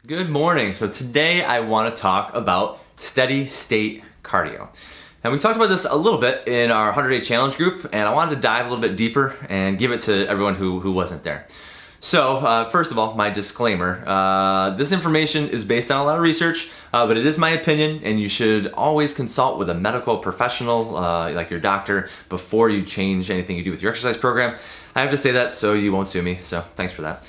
Good morning. So today I want to talk about steady state cardio. And we talked about this a little bit in our 100-day challenge group, and I wanted to dive a little bit deeper and give it to everyone who wasn't there. So first of all, my disclaimer, this information is based on a lot of research, but it is my opinion, and you should always consult with a medical professional like your doctor before you change anything you do with your exercise program. I have to say that so you won't sue me, so thanks for that.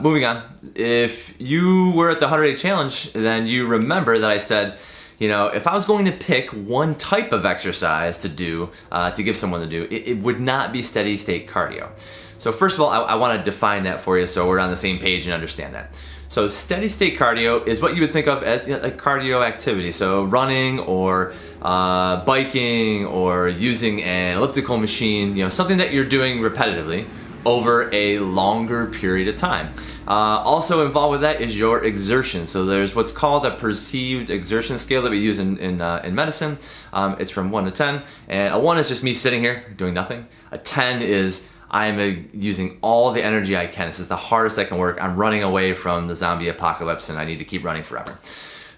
Moving on, if you were at the 100-day challenge, then you remember that I said, if I was going to pick one type of exercise to do, to give someone to do, it would not be steady state cardio. So first of all, I want to define that for you so we're on the same page and understand that. So steady state cardio is what you would think of as like cardio activity. So running or biking or using an elliptical machine, something that you're doing repetitively over a longer period of time. Also involved with that is your exertion. So there's what's called a perceived exertion scale that we use in medicine. It's from 1 to 10, and a 1 is just me sitting here doing nothing. A 10 is I'm using all the energy I can. This is the hardest I can work. I'm running away from the zombie apocalypse and I need to keep running forever.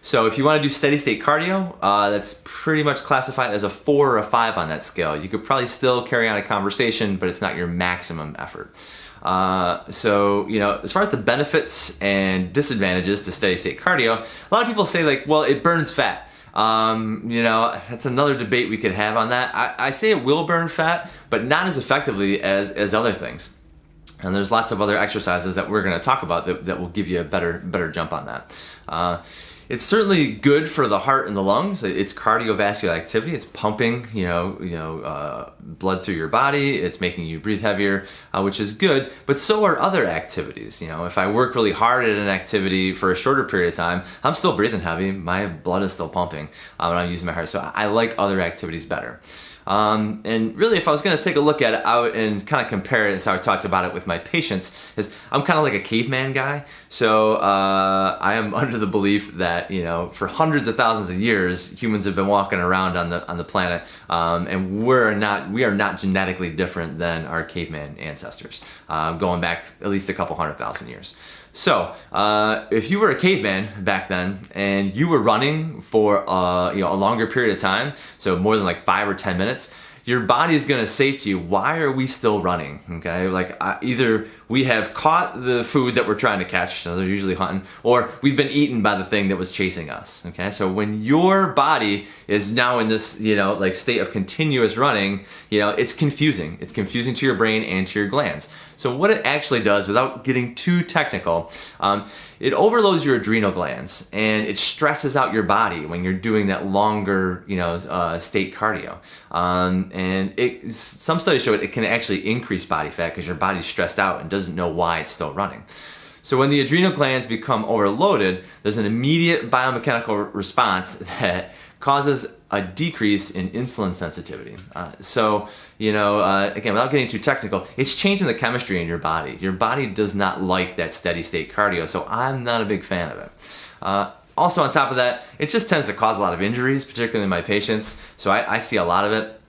So if you want to do steady state cardio, that's pretty much classified as a 4 or a 5 on that scale. You could probably still carry on a conversation, but it's not your maximum effort. So as far as the benefits and disadvantages to steady state cardio, a lot of people say it burns fat. That's another debate we could have on that. I say it will burn fat, but not as effectively as other things. And there's lots of other exercises that we're going to talk about that will give you a better jump on that. It's certainly good for the heart and the lungs. It's cardiovascular activity. It's pumping, blood through your body. It's making you breathe heavier, which is good. But so are other activities. If I work really hard at an activity for a shorter period of time, I'm still breathing heavy. My blood is still pumping, and I'm using my heart. So I like other activities better. And really, if I was going to take a look at it out and kind of compare it, as I talked about it with my patients, is I'm kind of like a caveman guy. So I am under the belief that for hundreds of thousands of years, humans have been walking around on the planet, and we are not genetically different than our caveman ancestors, going back at least a couple 100,000 years. So, if you were a caveman back then and you were running for a longer period of time, so more than 5 or 10 minutes, your body is going to say to you, why are we still running? Okay, either we have caught the food that we're trying to catch, so they're usually hunting, or we've been eaten by the thing that was chasing us. Okay, so when your body is now in this state of continuous running, it's confusing. It's confusing to your brain and to your glands. So what it actually does, without getting too technical, it overloads your adrenal glands and it stresses out your body when you're doing that longer, state cardio. And some studies show it can actually increase body fat because your body's stressed out and doesn't know why it's still running. So when the adrenal glands become overloaded, there's an immediate biomechanical response that causes a decrease in insulin sensitivity. Again, without getting too technical, it's changing the chemistry in your body. Your body does not like that steady state cardio, so I'm not a big fan of it. Also on top of that, it just tends to cause a lot of injuries, particularly in my patients, so I see a lot of it.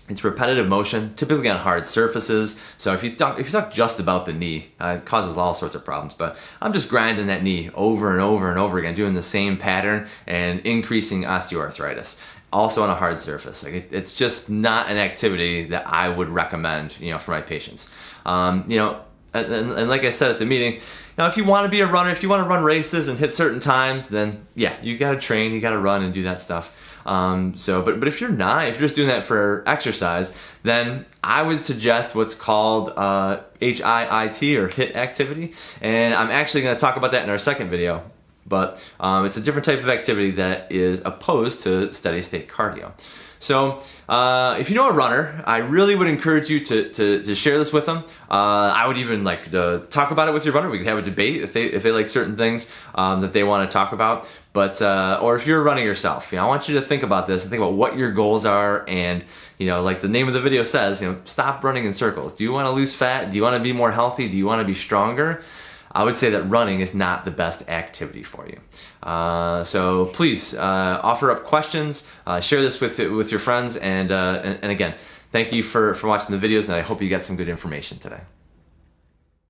It's repetitive motion, typically on hard surfaces. So if you talk just about the knee, it causes all sorts of problems. But I'm just grinding that knee over and over and over again, doing the same pattern and increasing osteoarthritis. Also on a hard surface. It's just not an activity that I would recommend, for my patients. And like I said at the meeting, if you want to be a runner, if you want to run races and hit certain times, then yeah, you got to train, you got to run and do that stuff. But if you're not, if you're just doing that for exercise, then I would suggest what's called HIIT or HIIT activity, and I'm actually going to talk about that in our second video. But it's a different type of activity that is opposed to steady state cardio. So if you know a runner, I really would encourage you to share this with them. I would even like to talk about it with your runner. We could have a debate if they like certain things that they want to talk about. But or if you're running yourself, I want you to think about this and think about what your goals are. And like the name of the video says, stop running in circles. Do you want to lose fat? Do you want to be more healthy? Do you want to be stronger? I would say that running is not the best activity for you. So please offer up questions, share this with your friends, and again, thank you for watching the videos, and I hope you got some good information today.